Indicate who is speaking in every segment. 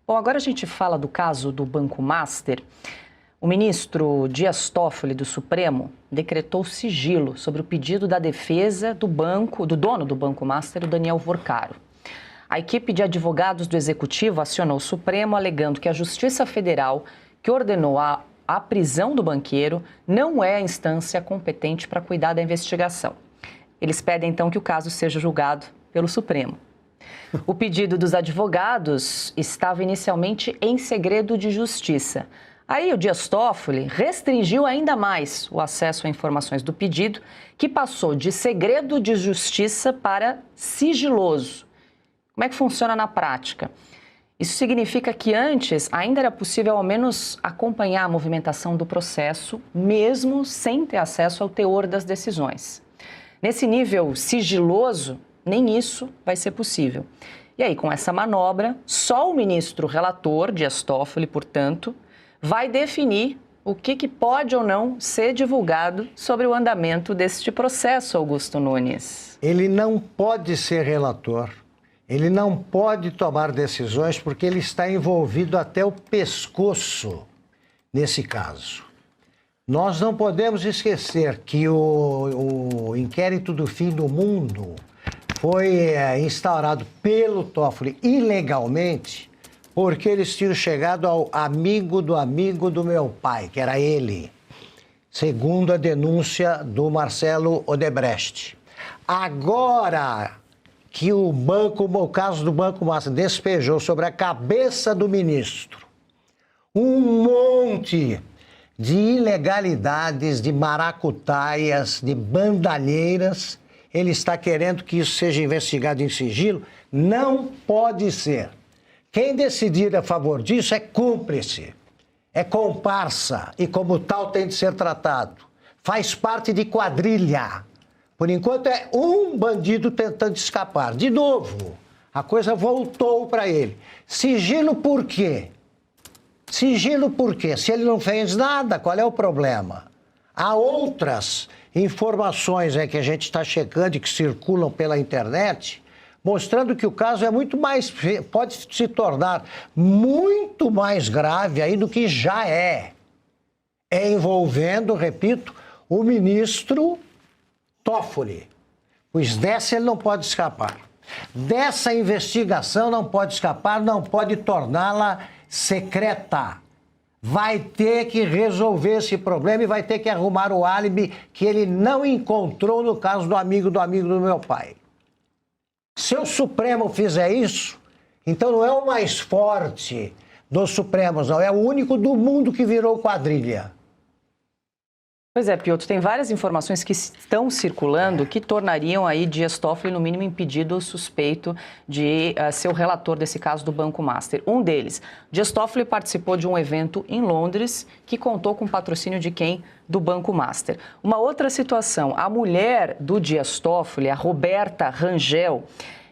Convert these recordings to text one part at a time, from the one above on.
Speaker 1: Bom, agora a gente fala do caso do Banco Master. O ministro Dias Toffoli, do Supremo, decretou sigilo sobre o pedido da defesa do dono do Banco Master, o Daniel Worcaro. A equipe de advogados do Executivo acionou o Supremo alegando que a Justiça Federal, que ordenou a prisão do banqueiro, não é a instância competente para cuidar da investigação. Eles pedem, então, que o caso seja julgado pelo Supremo. O pedido dos advogados estava inicialmente em segredo de justiça. Aí o Dias Toffoli restringiu ainda mais o acesso a informações do pedido, que passou de segredo de justiça para sigiloso. Como é que funciona na prática? Isso significa que antes ainda era possível ao menos acompanhar a movimentação do processo, mesmo sem ter acesso ao teor das decisões. Nesse nível sigiloso, nem isso vai ser possível. E aí, com essa manobra, só o ministro relator, Dias Toffoli, portanto, vai definir o que pode ou não ser divulgado sobre o andamento deste processo, Augusto Nunes.
Speaker 2: Ele não pode ser relator, ele não pode tomar decisões porque ele está envolvido até o pescoço nesse caso. Nós não podemos esquecer que o inquérito do fim do mundo foi instaurado pelo Toffoli ilegalmente porque eles tinham chegado ao amigo do meu pai, que era ele, segundo a denúncia do Marcelo Odebrecht. Agora que o caso do Banco Master despejou sobre a cabeça do ministro um monte de ilegalidades, de maracutaias, de bandalheiras, ele está querendo que isso seja investigado em sigilo? Não pode ser. Quem decidir a favor disso é cúmplice, é comparsa e, como tal, tem de ser tratado. Faz parte de quadrilha. Por enquanto, é um bandido tentando escapar. De novo, a coisa voltou para ele. Sigilo por quê? Sigilo por quê? Se ele não fez nada, qual é o problema? Há outras informações que a gente está checando e que circulam pela internet, mostrando que o caso é muito mais, pode se tornar muito mais grave aí do que já é. É envolvendo, repito, o ministro Toffoli. Pois dessa ele não pode escapar. Dessa investigação não pode escapar, não pode torná-la secreta. Vai ter que resolver esse problema e vai ter que arrumar o álibi que ele não encontrou no caso do amigo do meu pai. Se o Supremo fizer isso, então não é o mais forte dos Supremos, não. É o único do mundo que virou quadrilha.
Speaker 1: Pois é, Piotr, tem várias informações que estão circulando que tornariam aí Dias Toffoli, no mínimo, impedido ou suspeito de ser o relator desse caso do Banco Master. Um deles, Dias Toffoli participou de um evento em Londres que contou com patrocínio de quem? Do Banco Master. Uma outra situação, a mulher do Dias Toffoli, a Roberta Rangel,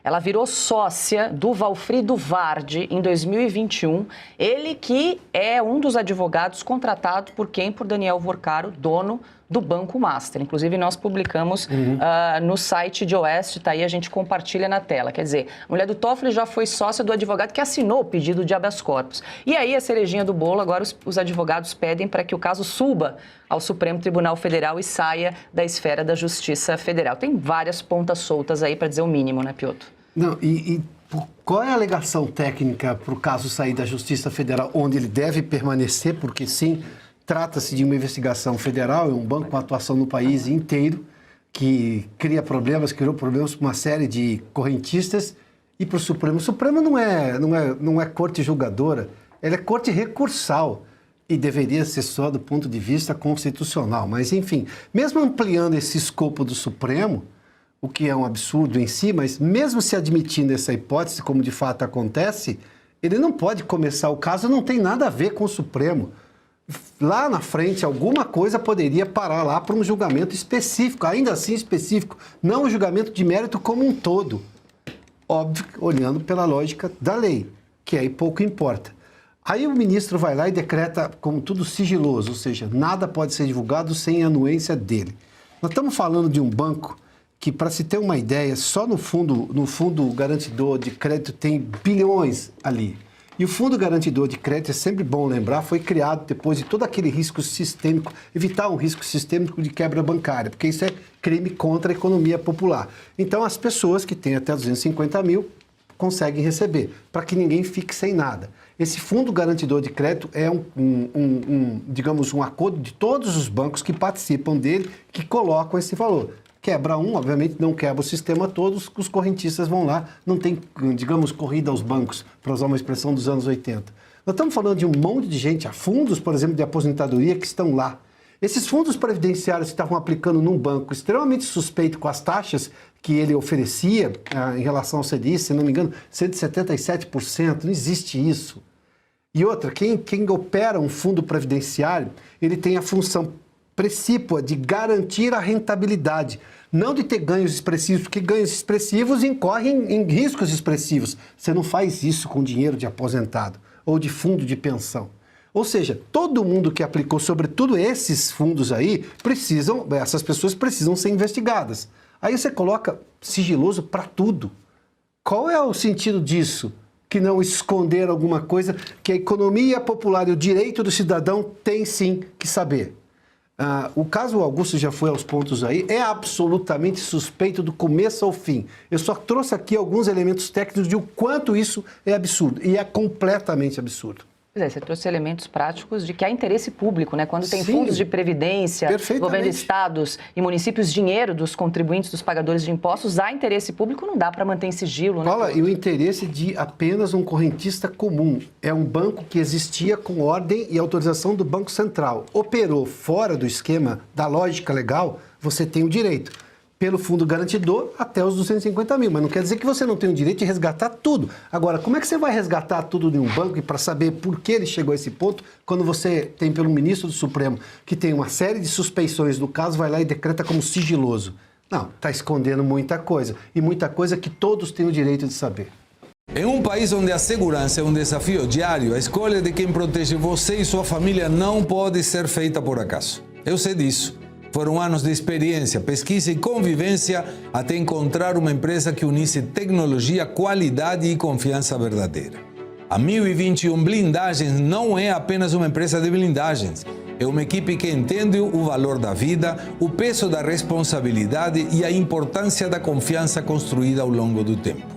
Speaker 1: ela virou sócia do Valfrido Vardi em 2021, ele que é um dos advogados contratados por quem? Por Daniel Worcaro, dono do Banco Master. Inclusive, nós publicamos no site de Oeste, tá aí, a gente compartilha na tela. Quer dizer, a mulher do Toffoli já foi sócia do advogado que assinou o pedido de habeas corpus. E aí, a cerejinha do bolo, agora os advogados pedem para que o caso suba ao Supremo Tribunal Federal e saia da esfera da Justiça Federal. Tem várias pontas soltas aí, para dizer o mínimo, né, Piotr?
Speaker 3: Não, qual é a alegação técnica para o caso sair da Justiça Federal, onde ele deve permanecer, porque sim, trata-se de uma investigação federal, é um banco com atuação no país inteiro, que criou problemas para uma série de correntistas, e para o Supremo. O Supremo não é corte julgadora, ela é corte recursal, e deveria ser só do ponto de vista constitucional. Mas, enfim, mesmo ampliando esse escopo do Supremo, o que é um absurdo em si, mas mesmo se admitindo essa hipótese, como de fato acontece, ele não pode começar o caso, não tem nada a ver com o Supremo. Lá na frente, alguma coisa poderia parar lá para um julgamento específico, ainda assim específico, não um julgamento de mérito como um todo. Óbvio, olhando pela lógica da lei, que aí pouco importa. Aí o ministro vai lá e decreta como tudo sigiloso, ou seja, nada pode ser divulgado sem a anuência dele. Nós estamos falando de um banco que, para se ter uma ideia, só no fundo garantidor de crédito tem bilhões ali. E o Fundo Garantidor de Crédito, é sempre bom lembrar, foi criado depois de todo aquele risco sistêmico, evitar um risco sistêmico de quebra bancária, porque isso é crime contra a economia popular. Então, as pessoas que têm até 250 mil conseguem receber, para que ninguém fique sem nada. Esse Fundo Garantidor de Crédito é digamos, um acordo de todos os bancos que participam dele, que colocam esse valor. Quebra um, obviamente não quebra o sistema todo, os correntistas vão lá, não tem, digamos, corrida aos bancos, para usar uma expressão dos anos 80. Nós estamos falando de um monte de gente, há fundos, por exemplo, de aposentadoria que estão lá. Esses fundos previdenciários que estavam aplicando num banco extremamente suspeito com as taxas que ele oferecia em relação ao CDI, se não me engano, 177%, não existe isso. E outra, quem opera um fundo previdenciário, ele tem a função precípua de garantir a rentabilidade, não de ter ganhos expressivos, porque ganhos expressivos incorrem em riscos expressivos. Você não faz isso com dinheiro de aposentado ou de fundo de pensão. Ou seja, todo mundo que aplicou, sobretudo esses fundos aí, essas pessoas precisam ser investigadas. Aí você coloca sigiloso para tudo. Qual é o sentido disso? Que não esconder alguma coisa que a economia popular e o direito do cidadão tem sim que saber. O caso Augusto já foi aos pontos aí, é absolutamente suspeito do começo ao fim. Eu só trouxe aqui alguns elementos técnicos de o quanto isso é absurdo, e é completamente absurdo.
Speaker 1: Pois é, você trouxe elementos práticos de que há interesse público, né? Quando tem
Speaker 3: Sim,
Speaker 1: fundos de previdência envolvendo estados e municípios, dinheiro dos contribuintes, dos pagadores de impostos, há interesse público, não dá para manter em sigilo, né?
Speaker 3: Paula, e o interesse de apenas um correntista comum. É um banco que existia com ordem e autorização do Banco Central. Operou fora do esquema da lógica legal, você tem o direito. Pelo fundo garantidor, até os 250 mil. Mas não quer dizer que você não tem o direito de resgatar tudo. Agora, como é que você vai resgatar tudo de um banco e para saber por que ele chegou a esse ponto, quando você tem pelo ministro do Supremo, que tem uma série de suspeições do caso, vai lá e decreta como sigiloso? Não, está escondendo muita coisa. E muita coisa que todos têm o direito de saber.
Speaker 4: Em um país onde a segurança é um desafio diário, a escolha de quem protege você e sua família não pode ser feita por acaso. Eu sei disso. Foram anos de experiência, pesquisa e convivência até encontrar uma empresa que unisse tecnologia, qualidade e confiança verdadeira. A 1021 Blindagens não é apenas uma empresa de blindagens. É uma equipe que entende o valor da vida, o peso da responsabilidade e a importância da confiança construída ao longo do tempo.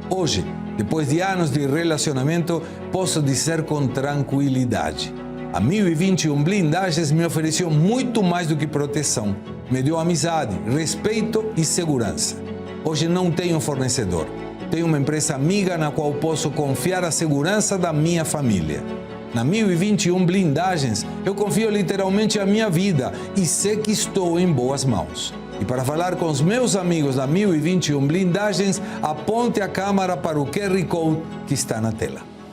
Speaker 4: Hoje, depois de anos de relacionamento, posso dizer com tranquilidade: a 1021 Blindagens me ofereceu muito mais do que proteção. Me deu amizade, respeito e segurança. Hoje não tenho fornecedor. Tenho uma empresa amiga na qual posso confiar a segurança da minha família. Na 1021 Blindagens, eu confio literalmente a minha vida e sei que estou em boas mãos. E para falar com os meus amigos da 1021 Blindagens, aponte a câmera para o QR Code que está na tela.